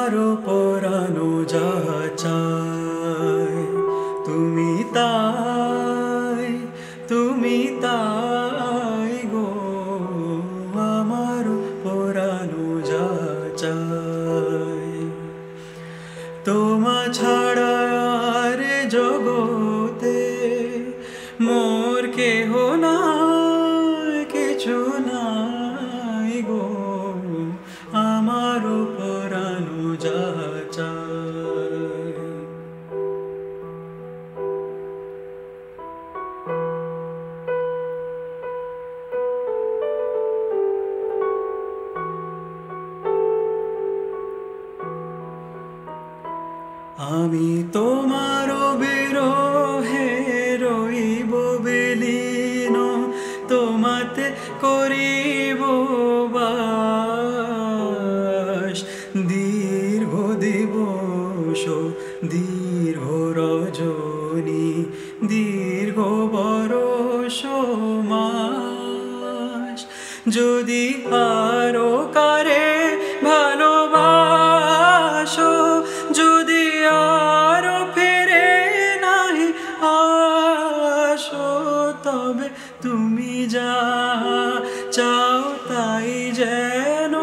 আমারও পরানো যা চায় তুমি তাই গো, আমারও পরানো যা চায়। তোমা ছাড়া আর জগতে মোর কেহ নাই, কিছু নাই গো, আমারও পরানো যা চায়। আমি তোমার বিরহে রইব বিলীন, তোমাতে করিব বাস। দীর্ঘ দিবস দীর্ঘ রজনী, দীর্ঘ বরষ মাস, যদি আরো কারে ভালোবাসো, যদি আরো ফিরে নাই আসো, তবে তুমি যা চাও তাই যেন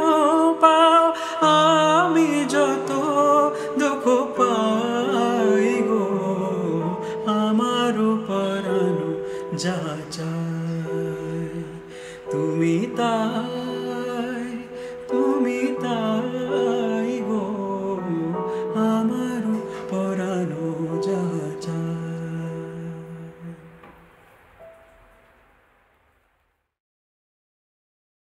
পাও। আমি যত দুঃখ পাই গো, আমারও পরানো যা চায় তুমি তাই।